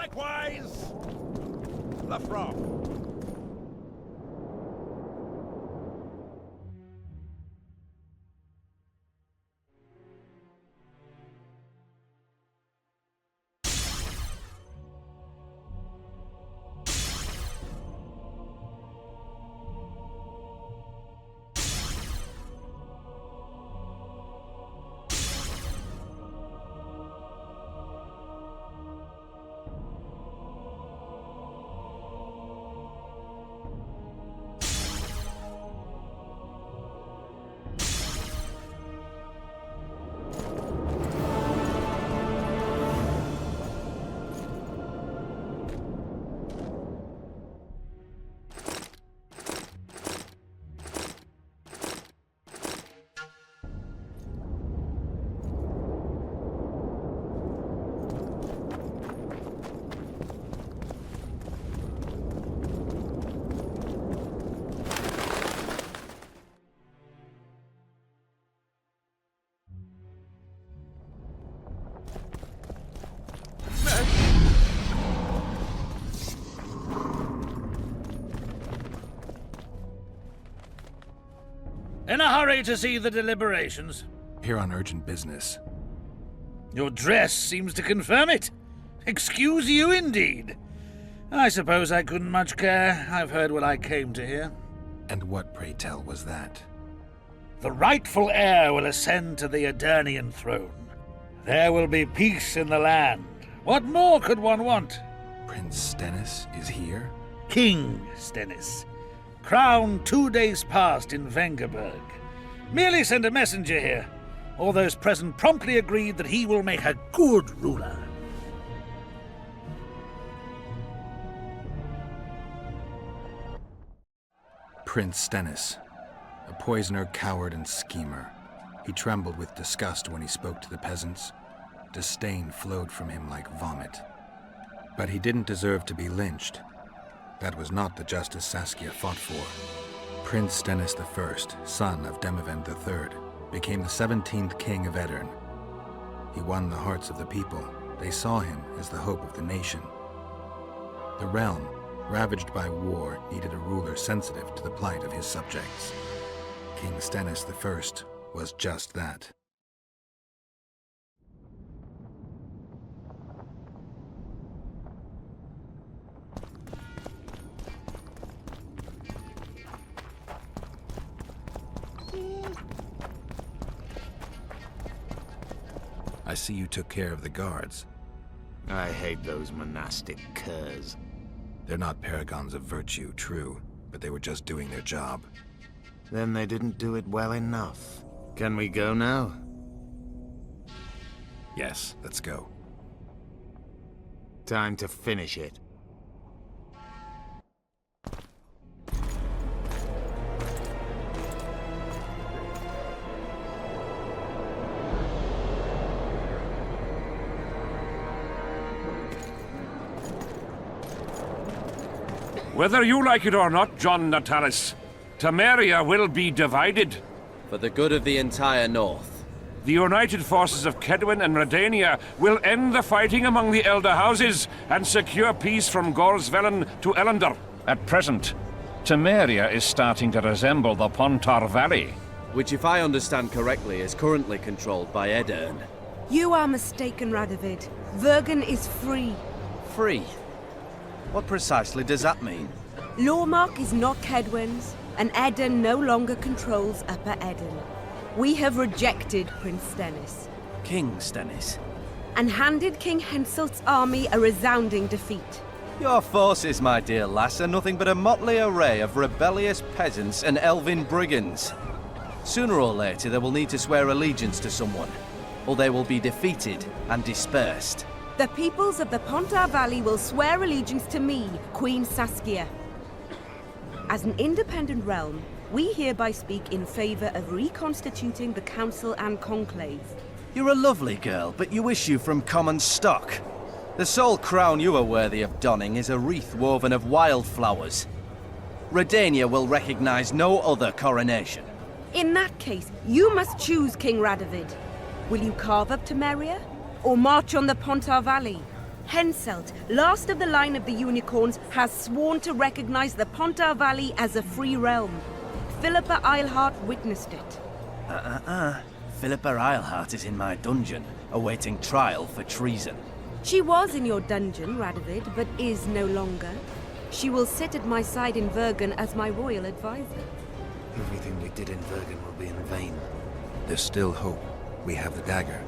Likewise, the frog. In a hurry to see the deliberations? Here on urgent business. Your dress seems to confirm it. Excuse you indeed. I suppose I couldn't much care. I've heard what I came to hear. And what, pray tell, was that? The rightful heir will ascend to the Edirnian throne. There will be peace in the land. What more could one want? Prince Stennis is here? King Stennis. Crowned 2 days past in Vengerberg. Merely send a messenger here. All those present promptly agreed that he will make a good ruler. Prince Stennis. A poisoner, coward, and schemer. He trembled with disgust when he spoke to the peasants. Disdain flowed from him like vomit. But he didn't deserve to be lynched. That was not the justice Saskia fought for. Prince Stennis I, son of Demavend III, became the 17th king of Edirn. He won the hearts of the people. They saw him as the hope of the nation. The realm, ravaged by war, needed a ruler sensitive to the plight of his subjects. King Stennis I was just that. I see you took care of the guards. I hate those monastic curs. They're not paragons of virtue, true, but they were just doing their job. Then they didn't do it well enough. Can we go now? Yes, let's go. Time to finish it. Whether you like it or not, John Natalis, Temeria will be divided. For the good of the entire North. The united forces of Kedwin and Redania will end the fighting among the Elder Houses and secure peace from Gorsvelen to Ellender. At present, Temeria is starting to resemble the Pontar Valley. Which, if I understand correctly, is currently controlled by Edirn. You are mistaken, Radovid. Vergen is free. Free? What precisely does that mean? Lormark is not Kedwin's, and Edirn no longer controls Upper Edirn. We have rejected Prince Stennis. King Stennis? And handed King Henselt's army a resounding defeat. Your forces, my dear lass, are nothing but a motley array of rebellious peasants and elven brigands. Sooner or later, they will need to swear allegiance to someone, or they will be defeated and dispersed. The peoples of the Pontar Valley will swear allegiance to me, Queen Saskia. As an independent realm, we hereby speak in favor of reconstituting the Council and Conclave. You're a lovely girl, but you issue from common stock. The sole crown you are worthy of donning is a wreath woven of wildflowers. Redania will recognize no other coronation. In that case, you must choose, King Radovid. Will you carve up Temeria, or march on the Pontar Valley? Henselt, last of the line of the unicorns, has sworn to recognize the Pontar Valley as a free realm. Philippa Eilhart witnessed it. Philippa Eilhart is in my dungeon, awaiting trial for treason. She was in your dungeon, Radovid, but is no longer. She will sit at my side in Vergen as my royal advisor. Everything we did in Vergen will be in vain. There's still hope. We have the dagger.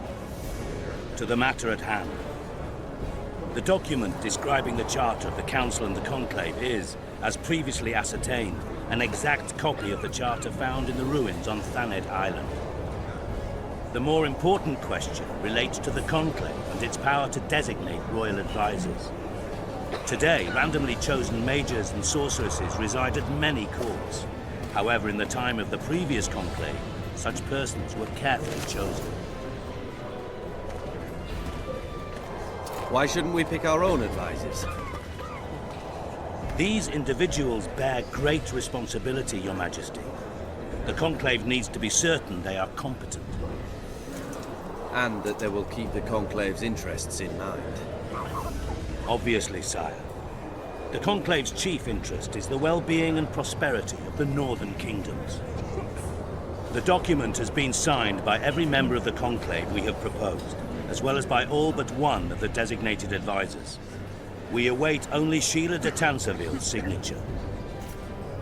To the matter at hand. The document describing the charter of the Council and the Conclave is, as previously ascertained, an exact copy of the charter found in the ruins on Thanet Island. The more important question relates to the Conclave and its power to designate royal advisors. Today, randomly chosen mages and sorceresses reside at many courts. However, in the time of the previous Conclave, such persons were carefully chosen. Why shouldn't we pick our own advisors? These individuals bear great responsibility, Your Majesty. The Conclave needs to be certain they are competent. And that they will keep the Conclave's interests in mind. Obviously, sire. The Conclave's chief interest is the well-being and prosperity of the Northern Kingdoms. The document has been signed by every member of the Conclave we have proposed, as well as by all but one of the designated advisors. We await only Sheila de Tanseville's signature.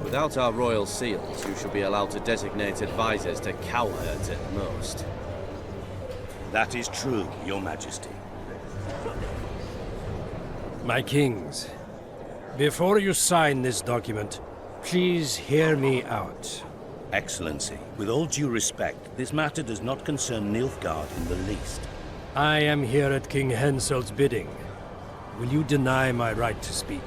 Without our royal seals, you should be allowed to designate advisors to cowherds at most. That is true, Your Majesty. My kings, before you sign this document, please hear me out. Excellency, with all due respect, this matter does not concern Nilfgaard in the least. I am here at King Henselt's bidding. Will you deny my right to speak?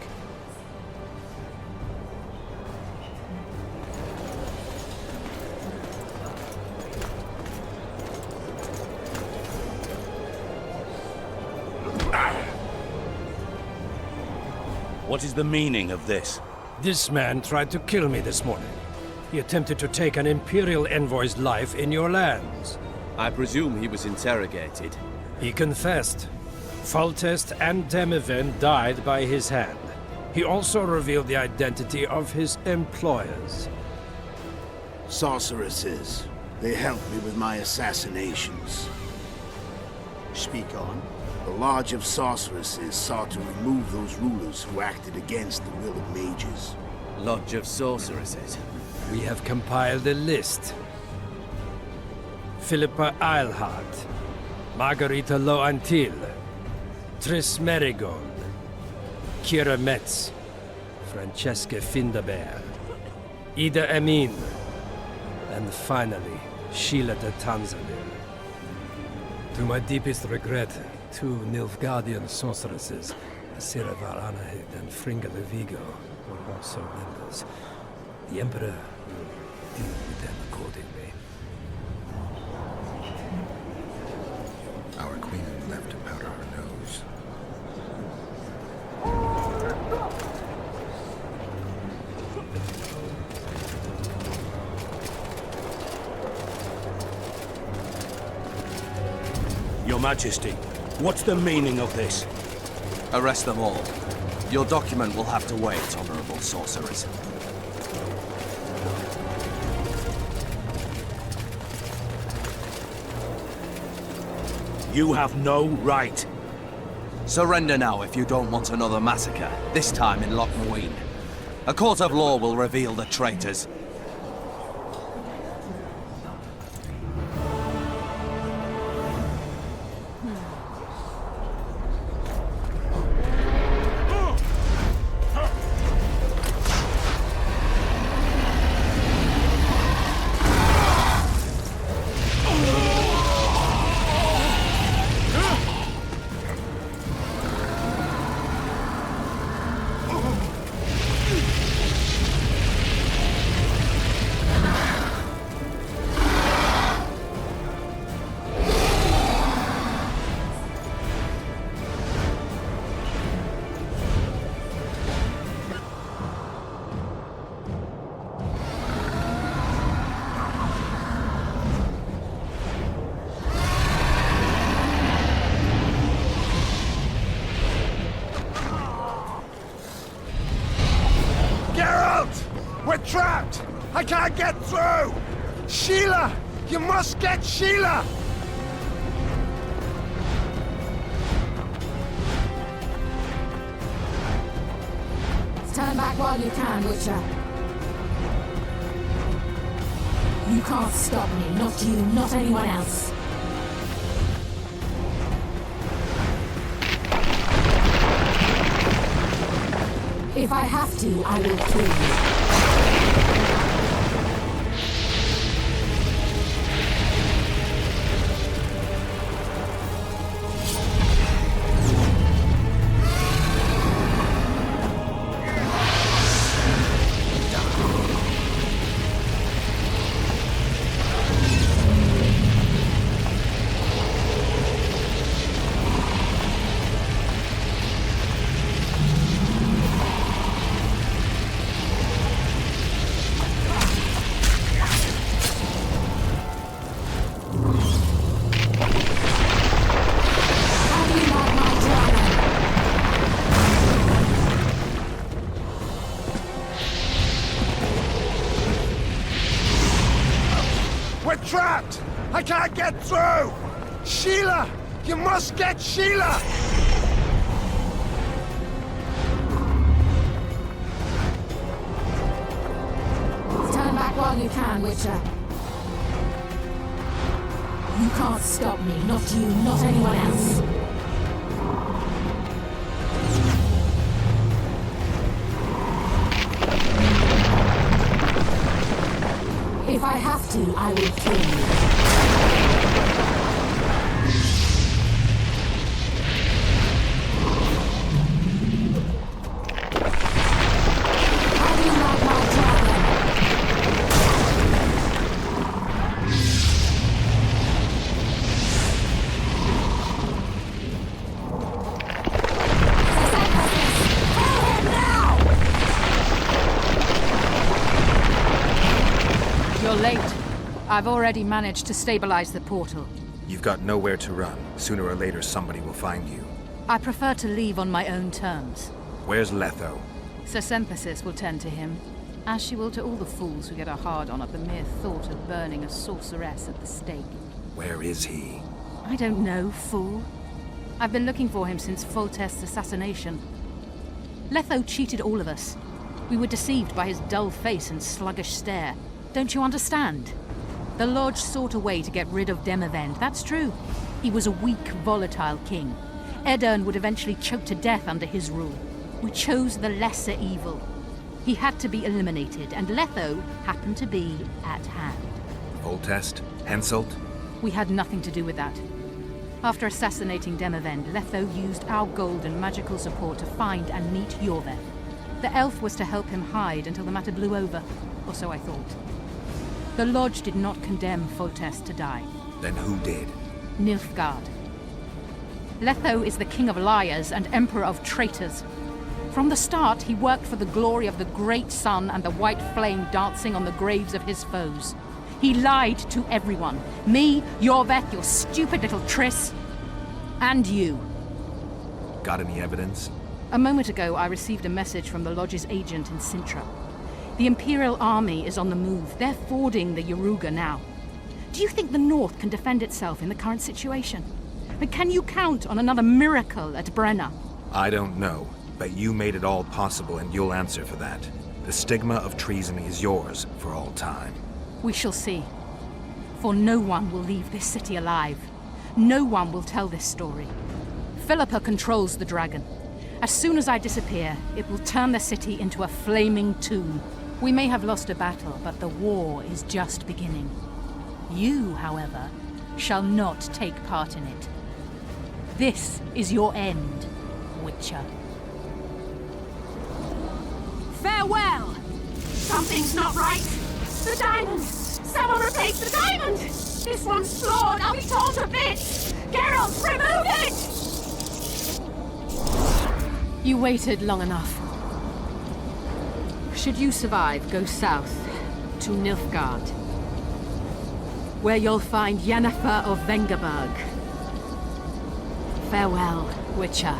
What is the meaning of this? This man tried to kill me this morning. He attempted to take an Imperial envoy's life in your lands. I presume he was interrogated. He confessed. Foltest and Demiven died by his hand. He also revealed the identity of his employers. Sorceresses. They helped me with my assassinations. Speak on. The Lodge of Sorceresses sought to remove those rulers who acted against the will of mages. Lodge of Sorceresses. We have compiled a list. Philippa Eilhart, Margarita Loantil, Tris Merigold, Kira Metz, Francesca Findaber, Ida Emin, and finally, Sheila de Tanseville. To my deepest regret, two Nilfgaardian sorceresses, Asira Varanahid and Fringa Levigo, were also members. The Emperor will deal with them accordingly. Our queen left to powder her nose. Your Majesty, what's the meaning of this? Arrest them all. Your document will have to wait, honorable sorcerers. You have no right. Surrender now if you don't want another massacre, this time in Loch Muin. A court of law will reveal the traitors. can't get through! Sheila! You must get Sheila! Turn back while you can, Witcher. You can't stop me, not you, not anyone else. If I have to, I will kill you. Trapped! I can't get through! Sheila! You must get Sheila! Turn back while you can, Witcher. You can't stop me, not you, not anyone else. If I have to, I will kill you. How do you like my dragon? Kill him now! You're late. I've already managed to stabilize the portal. You've got nowhere to run. Sooner or later, somebody will find you. I prefer to leave on my own terms. Where's Letho? Symphysis will tend to him, as she will to all the fools who get a hard-on at the mere thought of burning a sorceress at the stake. Where is he? I don't know, fool. I've been looking for him since Foltest's assassination. Letho cheated all of us. We were deceived by his dull face and sluggish stare. Don't you understand? The Lodge sought a way to get rid of Demavend, that's true. He was a weak, volatile king. Edirn would eventually choke to death under his rule. We chose the lesser evil. He had to be eliminated, and Letho happened to be at hand. Foltest? Henselt? We had nothing to do with that. After assassinating Demavend, Letho used our gold and magical support to find and meet Yorveth. The elf was to help him hide until the matter blew over, or so I thought. The Lodge did not condemn Foltest to die. Then who did? Nilfgaard. Letho is the king of liars and emperor of traitors. From the start, he worked for the glory of the great sun and the white flame dancing on the graves of his foes. He lied to everyone. Me, Yorveth, your stupid little Triss, and you. Got any evidence? A moment ago, I received a message from the Lodge's agent in Sintra. The Imperial Army is on the move. They're fording the Yaruga now. Do you think the North can defend itself in the current situation? But can you count on another miracle at Brenna? I don't know, but you made it all possible and you'll answer for that. The stigma of treason is yours for all time. We shall see. For no one will leave this city alive. No one will tell this story. Philippa controls the dragon. As soon as I disappear, it will turn the city into a flaming tomb. We may have lost a battle, but the war is just beginning. You, however, shall not take part in it. This is your end, Witcher. Farewell! Something's not right! The diamond! Someone replace the diamond! This one's flawed! I'll be torn to bits! Geralt, remove it! You waited long enough. Should you survive, go south to Nilfgaard, where you'll find Yennefer of Vengerberg. Farewell, Witcher.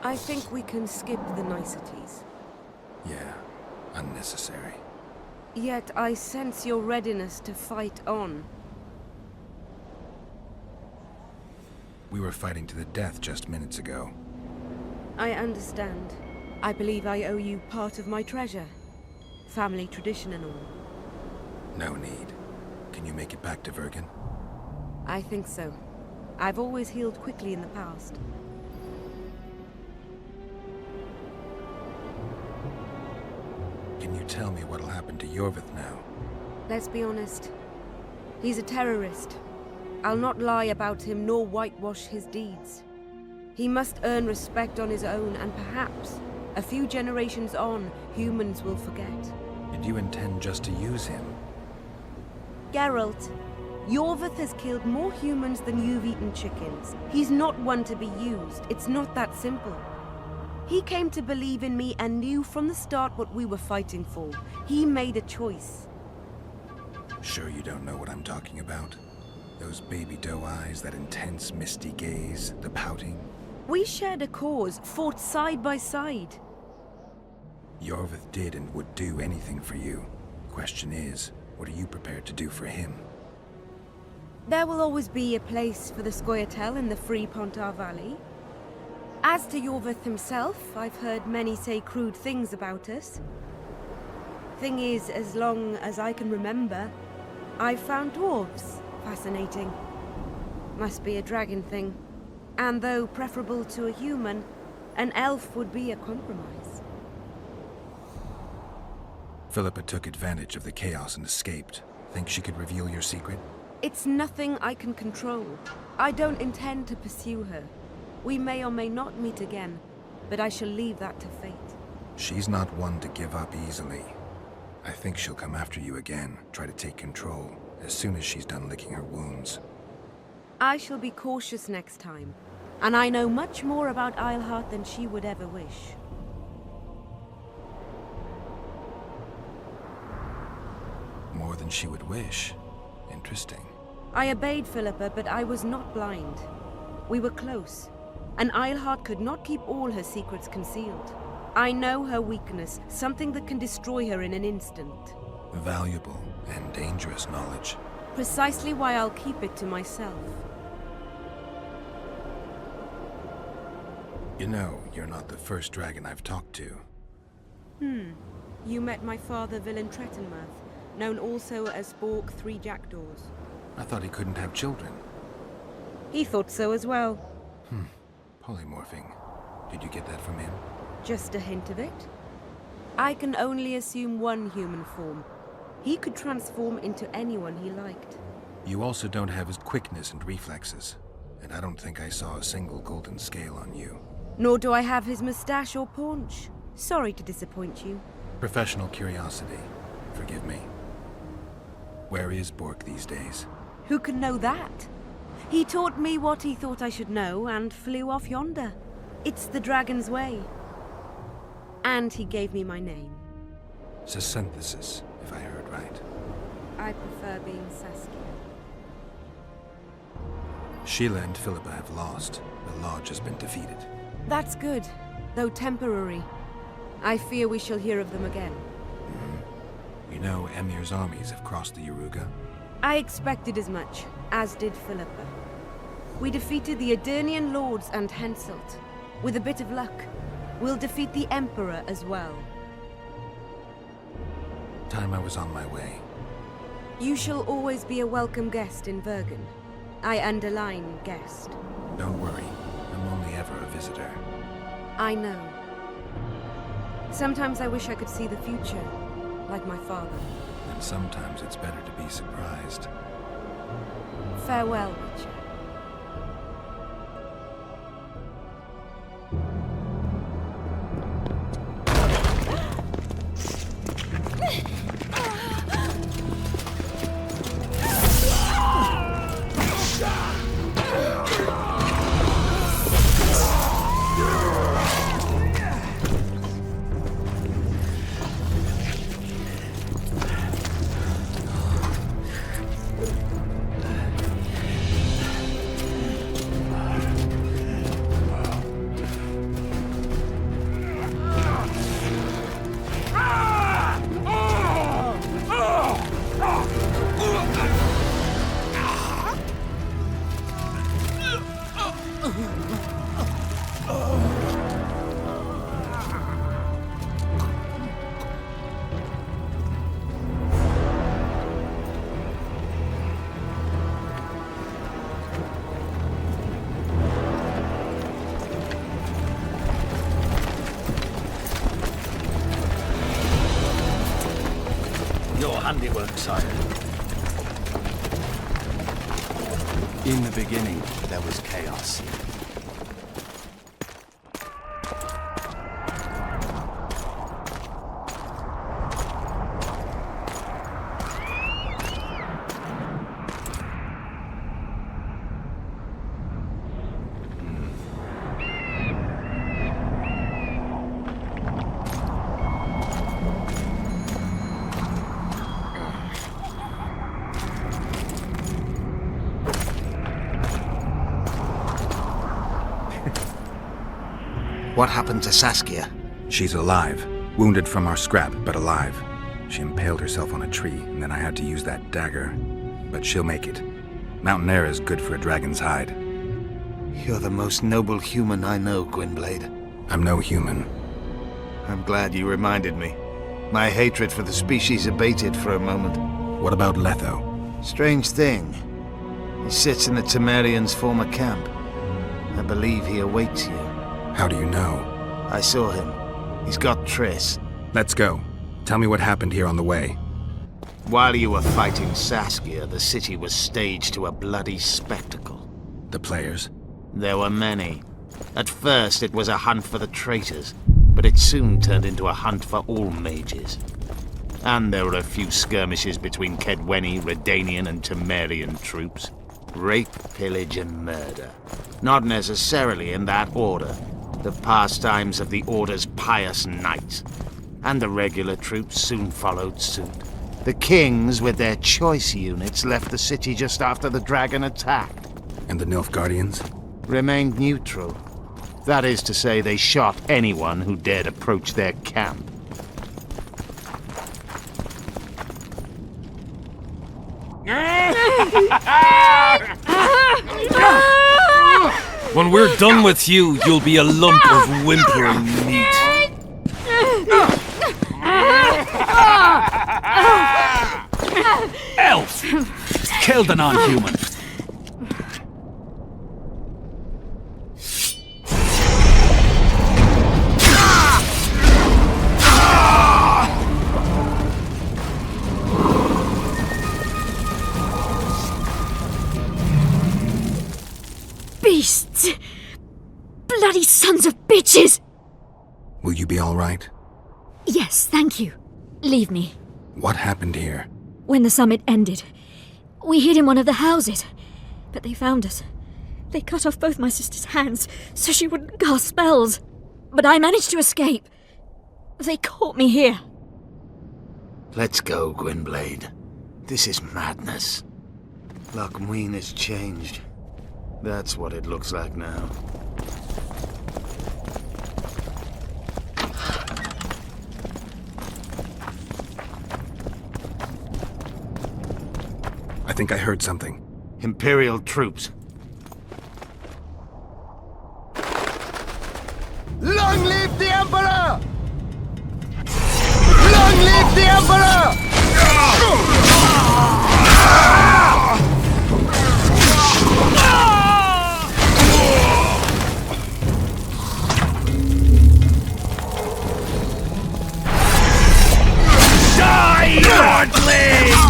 I think we can skip the niceties. Yeah, unnecessary. Yet I sense your readiness to fight on. We were fighting to the death just minutes ago. I understand. I believe I owe you part of my treasure. Family tradition and all. No need. Can you make it back to Vergen? I think so. I've always healed quickly in the past. Can you tell me what'll happen to Yorvith now? Let's be honest. He's a terrorist. I'll not lie about him nor whitewash his deeds. He must earn respect on his own, and perhaps, a few generations on, humans will forget. Did you intend just to use him? Geralt, Yorvith has killed more humans than you've eaten chickens. He's not one to be used. It's not that simple. He came to believe in me and knew from the start what we were fighting for. He made a choice. Sure you don't know what I'm talking about? Those baby doe eyes, that intense misty gaze, the pouting. We shared a cause, fought side by side. Yorvith did and would do anything for you. Question is, what are you prepared to do for him? There will always be a place for the Scoia'tael in the free Pontar Valley. As to Yorvith himself, I've heard many say crude things about us. Thing is, as long as I can remember, I've found dwarves fascinating. Must be a dragon thing. And though preferable to a human, an elf would be a compromise. Philippa took advantage of the chaos and escaped. Think she could reveal your secret? It's nothing I can control. I don't intend to pursue her. We may or may not meet again, but I shall leave that to fate. She's not one to give up easily. I think she'll come after you again, try to take control, as soon as she's done licking her wounds. I shall be cautious next time, and I know much more about Eilhart than she would ever wish. More than she would wish. Interesting. I obeyed Philippa, but I was not blind. We were close, and Eilhart could not keep all her secrets concealed. I know her weakness, something that can destroy her in an instant. Valuable and dangerous knowledge. Precisely why I'll keep it to myself. You know, you're not the first dragon I've talked to. You met my father, Villain Trettenmirth, known also as Bork Three Jackdaws. I thought he couldn't have children. He thought so as well. Polymorphing. Did you get that from him? Just a hint of it. I can only assume one human form. He could transform into anyone he liked. You also don't have his quickness and reflexes. And I don't think I saw a single golden scale on you. Nor do I have his mustache or paunch. Sorry to disappoint you. Professional curiosity. Forgive me. Where is Bork these days? Who can know that? He taught me what he thought I should know and flew off yonder. It's the dragon's way. And he gave me my name. Synthesis, if I heard right. I prefer being Saskia. Sheila and Philippa have lost. The Lodge has been defeated. That's good, though temporary. I fear we shall hear of them again. You know, Emir's armies have crossed the Yaruga. I expected as much, as did Philippa. We defeated the Edirnian lords and Henselt. With a bit of luck, we'll defeat the Emperor as well. Time I was on my way. You shall always be a welcome guest in Vergen. I underline guest. Don't worry, I'm only ever a visitor. I know. Sometimes I wish I could see the future, like my father. And sometimes it's better to be surprised. Farewell, Witcher. handiwork, sire. In the beginning, there was chaos. What happened to Saskia? She's alive. Wounded from our scrap, but alive. She impaled herself on a tree, and then I had to use that dagger. But she'll make it. Mountain air is good for a dragon's hide. You're the most noble human I know, Gwynblade. I'm no human. I'm glad you reminded me. My hatred for the species abated for a moment. What about Letho? Strange thing. He sits in the Temerians' former camp. I believe he awaits you. How do you know? I saw him. He's got Triss. Let's go. Tell me what happened here on the way. While you were fighting Saskia, the city was staged to a bloody spectacle. The players? There were many. At first, it was a hunt for the traitors, but it soon turned into a hunt for all mages. And there were a few skirmishes between Kedweni, Redanian, and Temerian troops. Rape, pillage, and murder. Not necessarily in that order. The pastimes of the Order's pious knights. And the regular troops soon followed suit. The kings, with their choice units, left the city just after the dragon attacked. And the Nilfgaardians? Remained neutral. That is to say, they shot anyone who dared approach their camp. When we're done with you, you'll be a lump of whimpering meat. Elf! Kill the non-human! Beasts! Bloody sons of bitches! Will you be all right? Yes, thank you. Leave me. What happened here? When the summit ended, we hid in one of the houses. But they found us. They cut off both my sister's hands so she wouldn't cast spells. But I managed to escape. They caught me here. Let's go, Gwynblade. This is madness. Loch Muin has changed. That's what it looks like now. I think I heard something. Imperial troops. Long live the Emperor! Long live the Emperor! Die, lordling!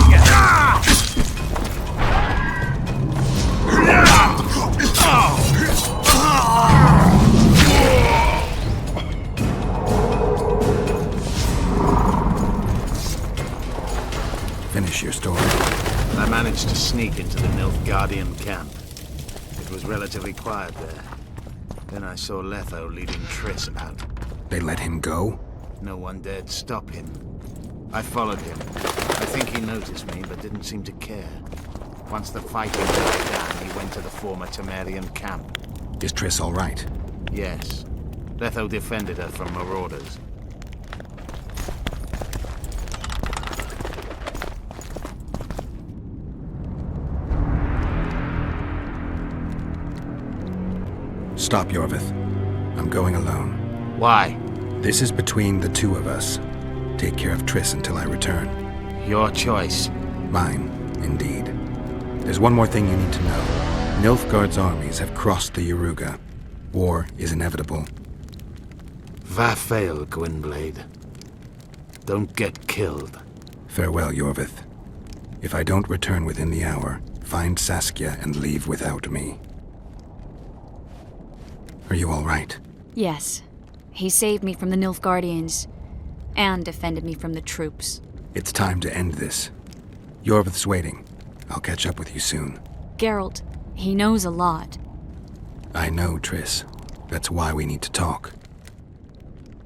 Finish your story. I managed to sneak into the Nilfgaardian camp. It was relatively quiet there. Then I saw Letho leading Triss out. They let him go? No one dared stop him. I followed him. I think he noticed me, but didn't seem to care. Once the fighting died down, he went to the former Temerian camp. Is Triss all right? Yes. Letho defended her from marauders. Stop, Yorvith. I'm going alone. Why? This is between the two of us. Take care of Triss until I return. Your choice. Mine, indeed. There's one more thing you need to know. Nilfgaard's armies have crossed the Yaruga. War is inevitable. Va fail, Gwynblade. Don't get killed. Farewell, Yorvith. If I don't return within the hour, find Saskia and leave without me. Are you all right? Yes. He saved me from the Nilfgaardians, and defended me from the troops. It's time to end this. Yorvith's waiting. I'll catch up with you soon. Geralt, he knows a lot. I know, Triss. That's why we need to talk.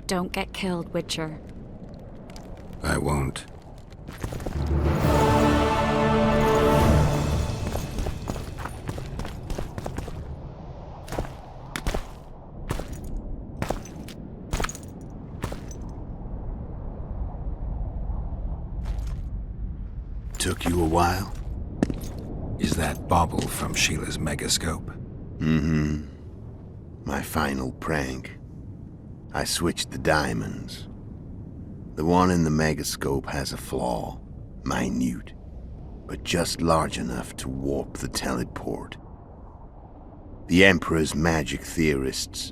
Don't get killed, Witcher. I won't. Took you a while? Is that bauble from Sheila's megascope? Mm-hmm. My final prank. I switched the diamonds. The one in the megascope has a flaw. Minute. But just large enough to warp the teleport. The Emperor's magic theorists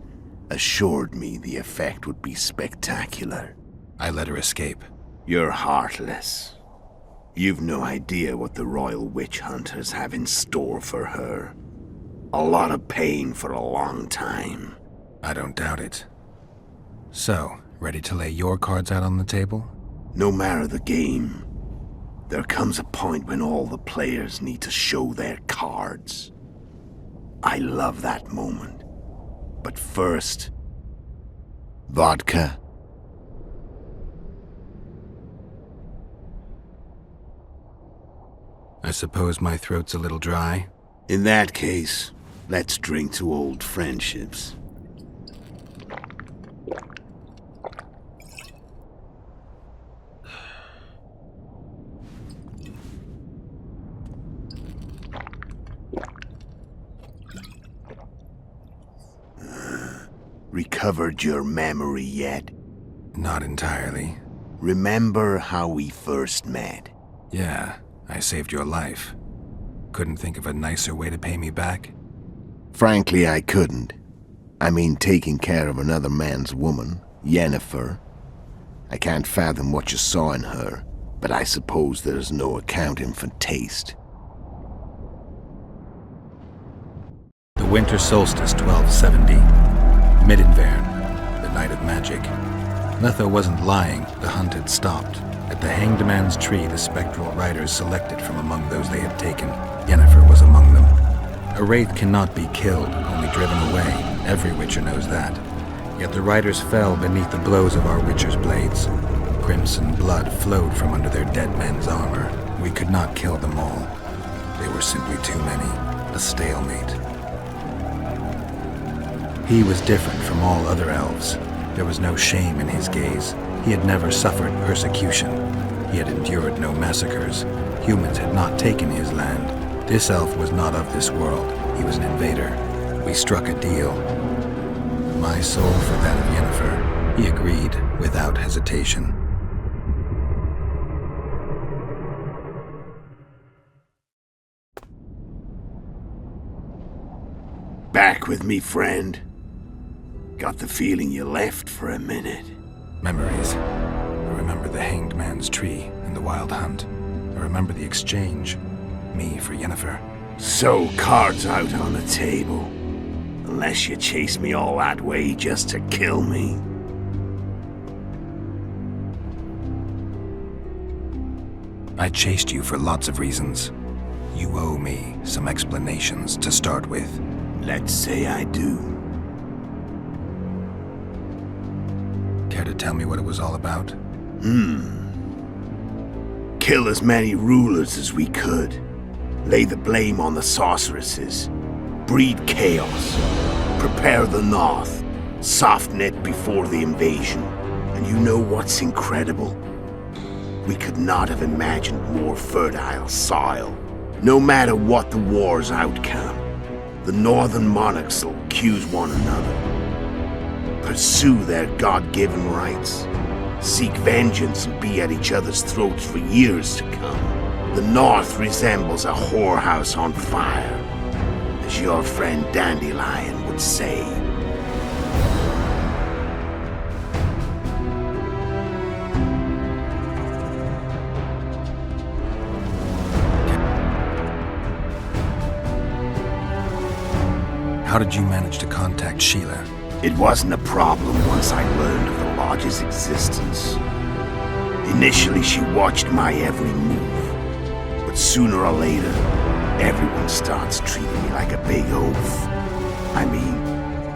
assured me the effect would be spectacular. I let her escape. You're heartless. You've no idea what the Royal Witch Hunters have in store for her. A lot of pain for a long time. I don't doubt it. So, ready to lay your cards out on the table? No matter the game, there comes a point when all the players need to show their cards. I love that moment. But first... vodka. I suppose my throat's a little dry? In that case, let's drink to old friendships. Recovered your memory yet? Not entirely. Remember how we first met? Yeah, I saved your life. Couldn't think of a nicer way to pay me back? Frankly, I couldn't. I mean, taking care of another man's woman, Yennefer. I can't fathom what you saw in her, but I suppose there's no accounting for taste. The winter solstice 1270. Midinvern, the night of magic. Letho wasn't lying, the hunt had stopped. At the Hanged Man's Tree, the spectral riders selected from among those they had taken. Yennefer was among them. A wraith cannot be killed, only driven away. Every Witcher knows that. Yet the riders fell beneath the blows of our Witcher's blades. Crimson blood flowed from under their dead men's armor. We could not kill them all. They were simply too many. A stalemate. He was different from all other elves. There was no shame in his gaze. He had never suffered persecution. He had endured no massacres. Humans had not taken his land. This elf was not of this world. He was an invader. We struck a deal. My soul for that of Yennefer. He agreed without hesitation. Back with me, friend. Got the feeling you left for a minute. Memories. I remember the Hanged Man's Tree and the Wild Hunt. I remember the exchange. Me for Yennefer. So, cards out on the table. Unless you chase me all that way just to kill me. I chased you for lots of reasons. You owe me some explanations to start with. Let's say I do. Care to tell me what it was all about? Kill as many rulers as we could. Lay the blame on the sorceresses. Breed chaos. Prepare the North. Soften it before the invasion. And you know what's incredible? We could not have imagined more fertile soil. No matter what the war's outcome, the northern monarchs will accuse one another. Pursue their God-given rights. Seek vengeance and be at each other's throats for years to come. The North resembles a whorehouse on fire, as your friend Dandelion would say. How did you manage to contact Sheila? It wasn't a problem once I learned of the Lodge's existence. Initially, she watched my every move. But sooner or later, everyone starts treating me like a big oaf. I mean,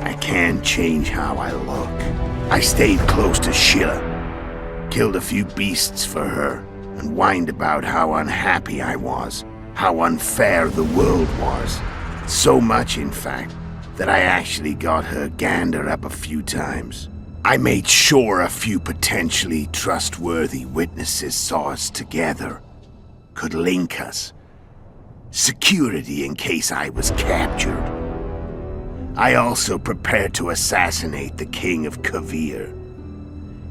I can't change how I look. I stayed close to Sheila, killed a few beasts for her, and whined about how unhappy I was, how unfair the world was. So much, in fact, that I actually got her gander up a few times. I made sure a few potentially trustworthy witnesses saw us together, could link us. Security in case I was captured. I also prepared to assassinate the King of Kavir.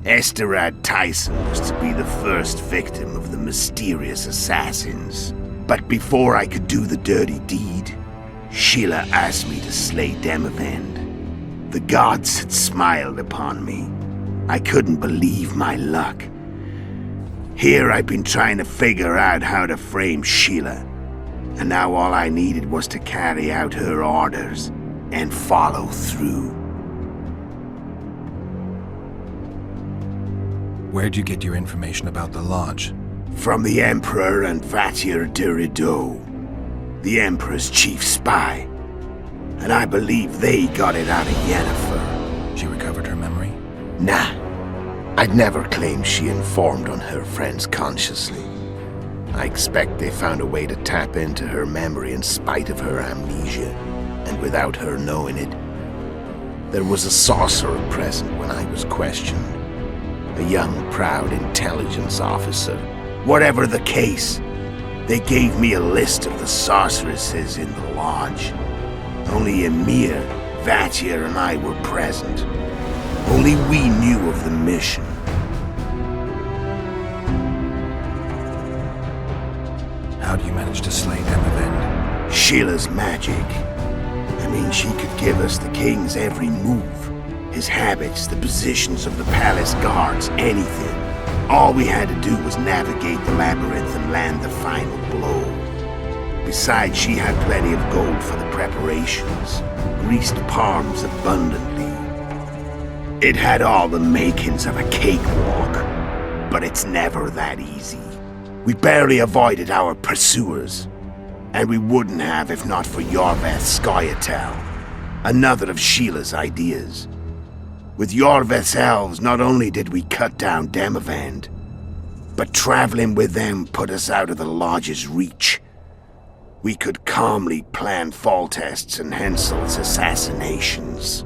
Esterad Tyson was to be the first victim of the mysterious assassins. But before I could do the dirty deed, Sheila asked me to slay Demavend. The gods had smiled upon me. I couldn't believe my luck. Here I've been trying to figure out how to frame Sheila, and now all I needed was to carry out her orders and follow through. Where'd you get your information about the Lodge? From the Emperor and Vatir de Rideau, the Emperor's chief spy. And I believe they got it out of Yennefer. She recovered her memory? Nah. I'd never claimed she informed on her friends consciously. I expect they found a way to tap into her memory in spite of her amnesia, and without her knowing it. There was a sorcerer present when I was questioned. A young, proud intelligence officer. Whatever the case, they gave me a list of the sorceresses in the Lodge. Only Emir, Vatir, and I were present. Only we knew of the mission. How do you manage to slay Demavend? Sheila's magic. I mean, she could give us the king's every move. His habits, the positions of the palace guards, anything. All we had to do was navigate the labyrinth and land the final blow. Besides, she had plenty of gold for the preparations, greased palms abundantly. It had all the makings of a cakewalk, but it's never that easy. We barely avoided our pursuers, and we wouldn't have if not for Yorveth Scoia'tael, another of Sheila's ideas. With Yorveth's elves, not only did we cut down Demavend, but traveling with them put us out of the Lodge's reach. We could calmly plan Foltest's and Hensel's assassinations.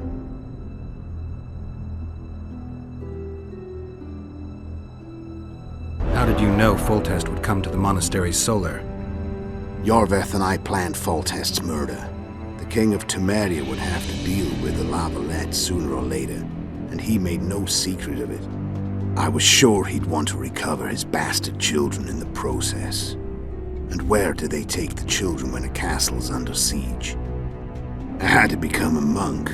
How did you know Foltest would come to the monastery's solar? Yorveth and I planned Foltest's murder. The King of Temeria would have to deal with the Lavalette sooner or later, and he made no secret of it. I was sure he'd want to recover his bastard children in the process. And where do they take the children when a castle's under siege? I had to become a monk,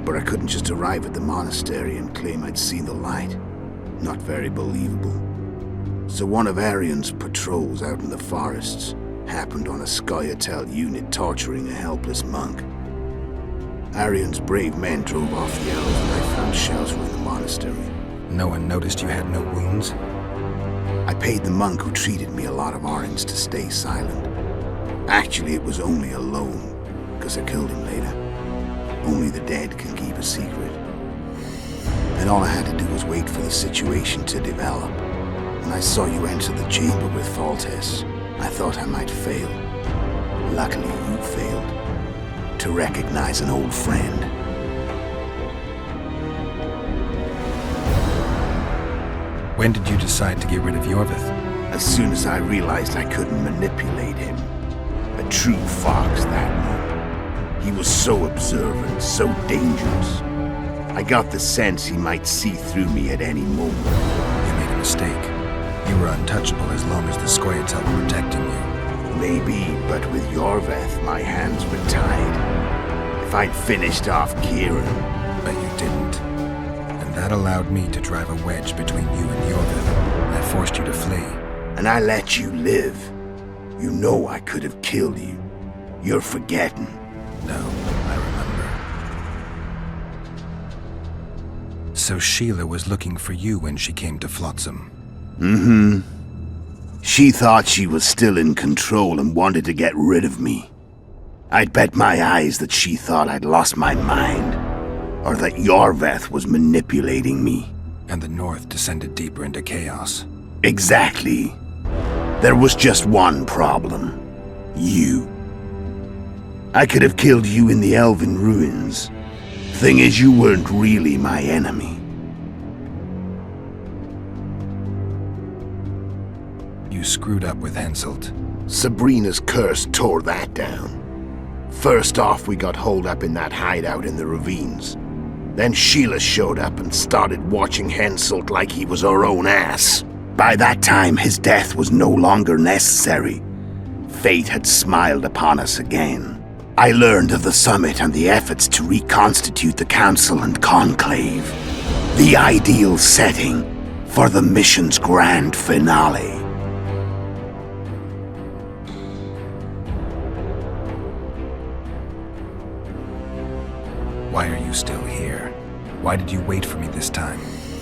but I couldn't just arrive at the monastery and claim I'd seen the light. Not very believable. So one of Arion's patrols out in the forests happened on a Scoia'tael unit torturing a helpless monk. Arion's brave men drove off the elves and I found shelter in the monastery. No one noticed you had no wounds? I paid the monk who treated me a lot of orange to stay silent. Actually, it was only a loan, because I killed him later. Only the dead can keep a secret. And all I had to do was wait for the situation to develop. When I saw you enter the chamber with Foltest, I thought I might fail. Luckily, you failed. To recognize an old friend. When did you decide to get rid of Yorveth? As soon as I realized I couldn't manipulate him. A true fox, that one. He was so observant, so dangerous. I got the sense he might see through me at any moment. You made a mistake. You were untouchable as long as the Scoia'tael were protecting you. Maybe, but with Yorveth, my hands were tied. If I'd finished off Kieran... But you didn't. And that allowed me to drive a wedge between you and Yorveth. I forced you to flee. And I let you live. You know I could have killed you. You're forgetting. No, I remember. So Sheila was looking for you when she came to Flotsam. Mm-hmm. She thought she was still in control and wanted to get rid of me. I'd bet my eyes that she thought I'd lost my mind, or that Yorveth was manipulating me. And the North descended deeper into chaos. Exactly. There was just one problem. You. I could have killed you in the Elven ruins. Thing is, you weren't really my enemy. You screwed up with Henselt. Sabrina's curse tore that down. First off, we got holed up in that hideout in the ravines. Then Sheila showed up and started watching Henselt like he was her own ass. By that time, his death was no longer necessary. Fate had smiled upon us again. I learned of the summit and the efforts to reconstitute the Council and Conclave. The ideal setting for the mission's grand finale. Why are you still here? Why did you wait for me this time?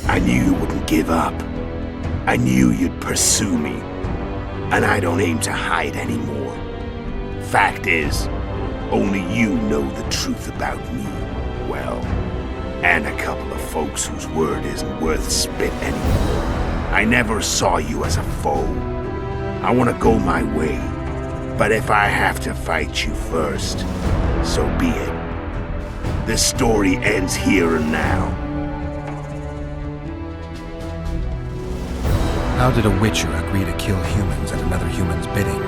I knew you wouldn't give up. I knew you'd pursue me. And I don't aim to hide anymore. Fact is, only you know the truth about me, well, and a couple of folks whose word isn't worth spit anymore. I never saw you as a foe. I want to go my way, but if I have to fight you first, so be it. This story ends here and now. How did a Witcher agree to kill humans at another human's bidding?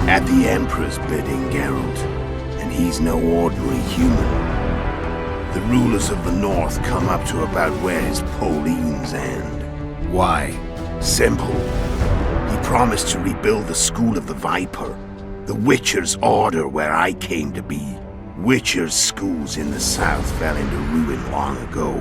At the Emperor's bidding, Geralt. And he's no ordinary human. The rulers of the North come up to about where his Pauline's end. Why? Simple. He promised to rebuild the School of the Viper, the Witcher's order where I came to be. Witcher's schools in the south fell into ruin long ago,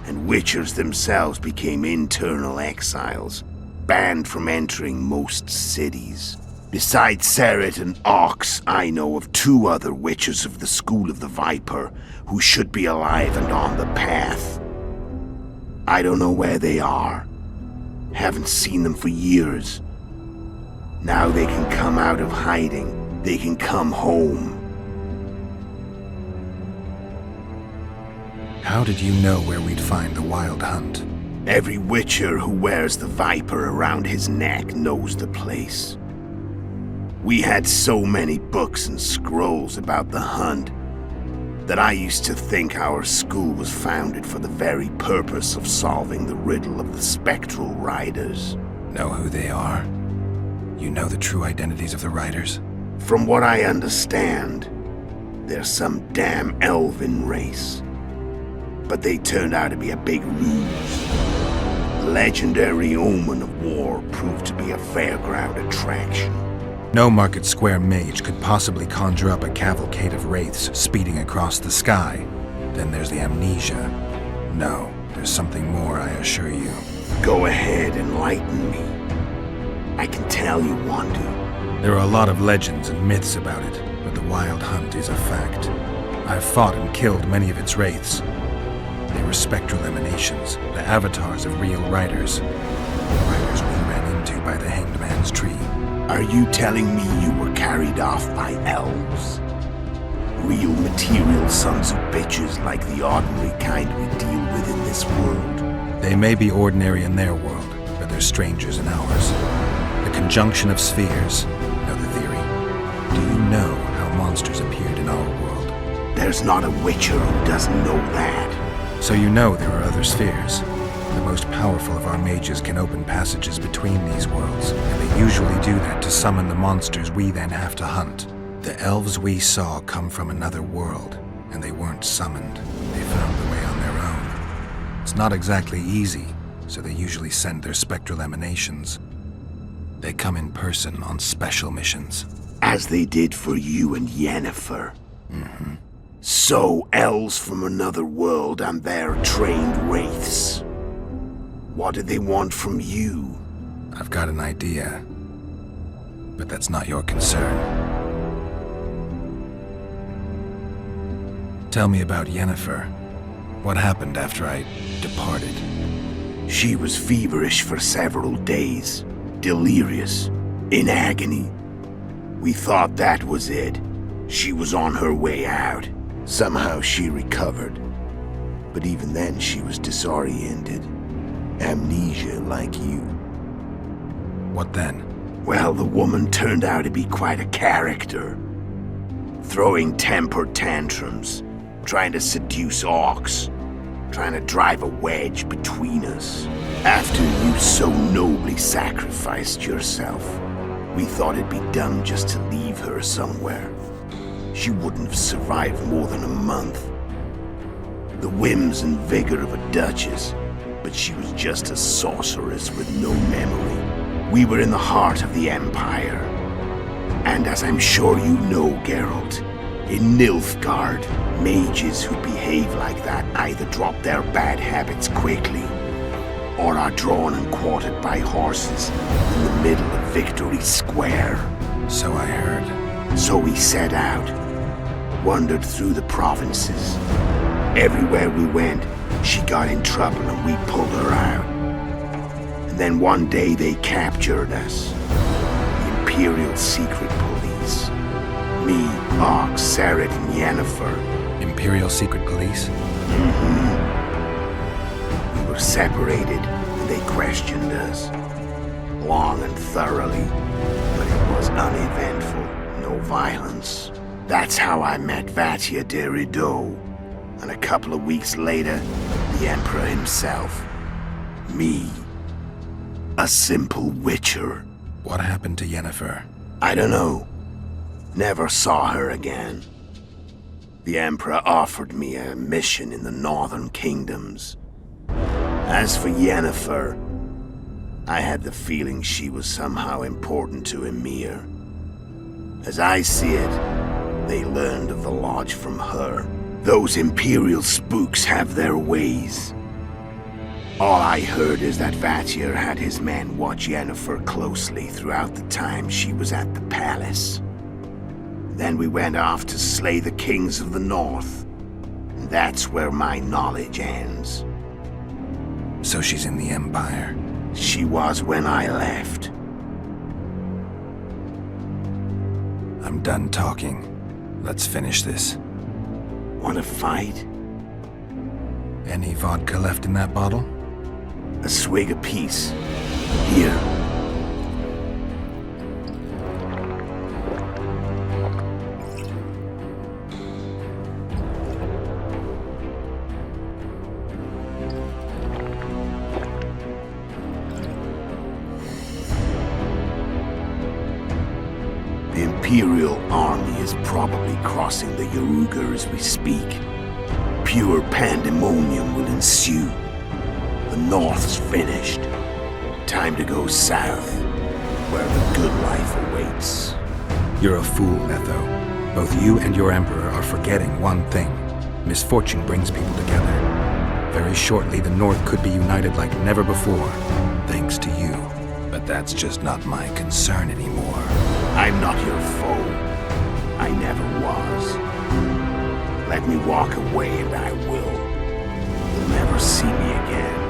and Witchers themselves became internal exiles, banned from entering most cities. Besides Seret and Ox, I know of 2 other Witchers of the School of the Viper who should be alive and on the path. I don't know where they are. Haven't seen them for years. Now they can come out of hiding. They can come home. How did you know where we'd find the Wild Hunt? Every Witcher who wears the Viper around his neck knows the place. We had so many books and scrolls about the hunt that I used to think our school was founded for the very purpose of solving the riddle of the spectral riders. Know who they are? You know the true identities of the riders? From what I understand, they're some damn elven race. But they turned out to be a big ruse. The legendary Omen of War proved to be a fairground attraction. No Market Square mage could possibly conjure up a cavalcade of wraiths speeding across the sky. Then there's the amnesia. No, there's something more, I assure you. Go ahead, enlighten me. I can tell you want to. There are a lot of legends and myths about it, but the Wild Hunt is a fact. I've fought and killed many of its wraiths. They were spectral emanations, the avatars of real riders. Riders we ran into by the Hanged Man's Tree. Are you telling me you were carried off by elves? Real material sons of bitches like the ordinary kind we deal with in this world? They may be ordinary in their world, but they're strangers in ours. The conjunction of spheres. Know the theory? Do you know how monsters appeared in our world? There's not a Witcher who doesn't know that. So you know there are other spheres. The most powerful of our mages can open passages between these worlds, and they usually do that to summon the monsters we then have to hunt. The elves we saw come from another world, and they weren't summoned. They found the way on their own. It's not exactly easy, so they usually send their spectral emanations. They come in person on special missions. As they did for you and Yennefer. Mm-hmm. So, elves from another world and their trained wraiths. What do they want from you? I've got an idea, but that's not your concern. Tell me about Yennefer. What happened after I departed? She was feverish for several days, delirious, in agony. We thought that was it. She was on her way out. Somehow she recovered. But even then she was disoriented. Amnesia like you. What then? Well, the woman turned out to be quite a character. Throwing temper tantrums, trying to seduce orcs, trying to drive a wedge between us. After you so nobly sacrificed yourself, we thought it'd be dumb just to leave her somewhere. She wouldn't have survived more than a month. The whims and vigor of a duchess, but she was just a sorceress with no memory. We were in the heart of the Empire. And as I'm sure you know, Geralt, in Nilfgaard, mages who behave like that either drop their bad habits quickly, or are drawn and quartered by horses in the middle of Victory Square. So I heard. So we set out, wandered through the provinces. Everywhere we went, she got in trouble and we pulled her out. And then one day they captured us. The Imperial Secret Police. Me, Ox, Sarah, and Yennefer. Imperial Secret Police? We were separated and they questioned us. Long and thoroughly, but it was uneventful, no violence. That's how I met Vatia de Rideau. And a couple of weeks later, the Emperor himself. Me. A simple witcher. What happened to Yennefer? I don't know. Never saw her again. The Emperor offered me a mission in the northern kingdoms. As for Yennefer, I had the feeling she was somehow important to Emir. As I see it, they learned of the lodge from her. Those Imperial spooks have their ways. All I heard is that Vatir had his men watch Yennefer closely throughout the time she was at the palace. Then we went off to slay the kings of the north. And that's where my knowledge ends. So she's in the Empire? She was when I left. I'm done talking. Let's finish this. Want to fight? Any vodka left in that bottle? A swig apiece. Here. The Imperial army is probably crossing the Yaruga as we speak. Pure pandemonium will ensue. The North's finished. Time to go south, where the good life awaits. You're a fool, Letho. Both you and your Emperor are forgetting one thing. Misfortune brings people together. Very shortly, the North could be united like never before, thanks to you. But that's just not my concern anymore. I'm not your foe. I never was. Let me walk away and I will. You'll never see me again.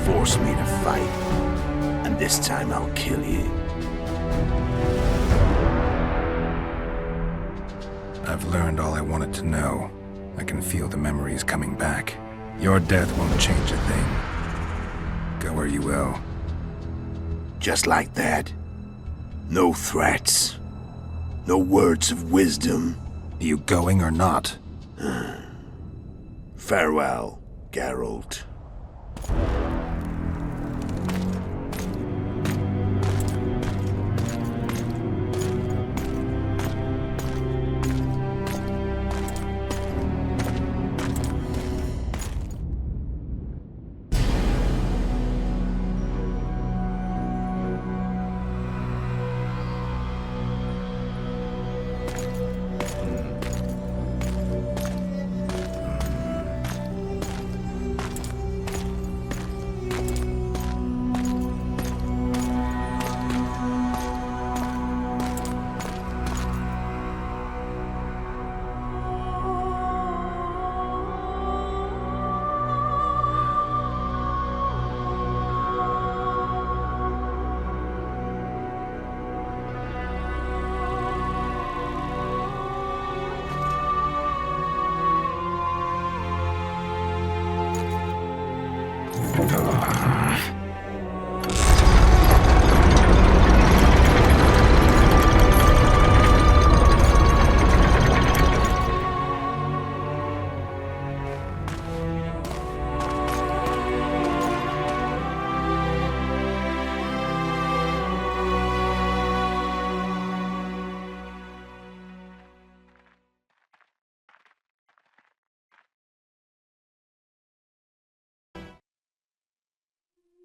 Force me to fight, and this time I'll kill you. I've learned all I wanted to know. I can feel the memories coming back. Your death won't change a thing. Go where you will. Just like that. No threats. No words of wisdom. You going or not? Farewell, Geralt.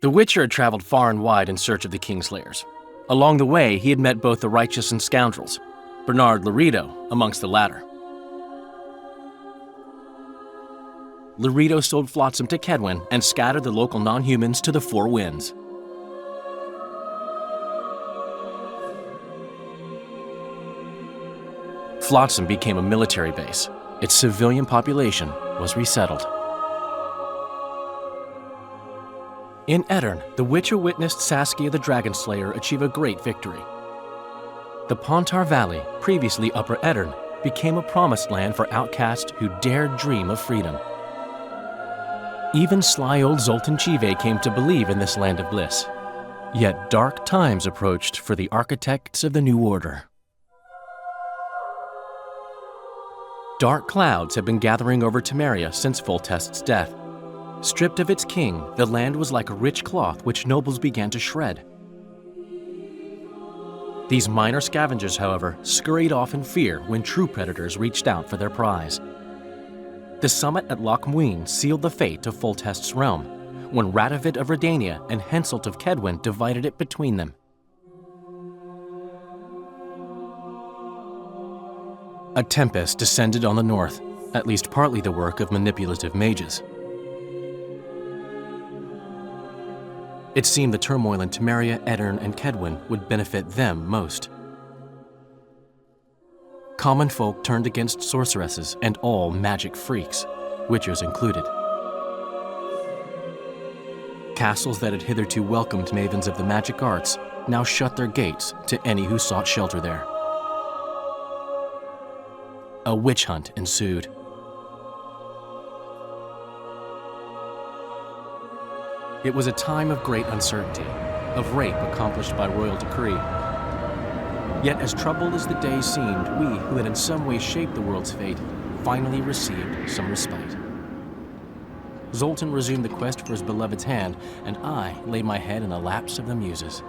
The Witcher had traveled far and wide in search of the Kingslayers. Along the way, he had met both the righteous and scoundrels, Bernard Laredo amongst the latter. Laredo sold Flotsam to Kedwin and scattered the local non-humans to the four winds. Flotsam became a military base. Its civilian population was resettled. In Edirn, the Witcher witnessed Saskia the Dragon Slayer achieve a great victory. The Pontar Valley, previously Upper Edirn, became a promised land for outcasts who dared dream of freedom. Even sly old Zoltan Chive came to believe in this land of bliss. Yet dark times approached for the architects of the New Order. Dark clouds had been gathering over Temeria since Foltest's death. Stripped of its king, the land was like a rich cloth which nobles began to shred. These minor scavengers, however, scurried off in fear when true predators reached out for their prize. The summit at Loch Muin sealed the fate of Foltest's realm, when Radovid of Redania and Henselt of Kedwin divided it between them. A tempest descended on the north, at least partly the work of manipulative mages. It seemed the turmoil in Temeria, Edirn, and Kedwin would benefit them most. Common folk turned against sorceresses and all magic freaks, witchers included. Castles that had hitherto welcomed mavens of the magic arts now shut their gates to any who sought shelter there. A witch hunt ensued. It was a time of great uncertainty, of rape accomplished by royal decree. Yet as troubled as the days seemed, we, who had in some way shaped the world's fate, finally received some respite. Zoltan resumed the quest for his beloved's hand, and I laid my head in the laps of the muses.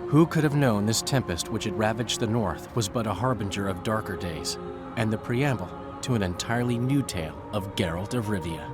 Who could have known this tempest which had ravaged the north was but a harbinger of darker days, and the preamble to an entirely new tale of Geralt of Rivia.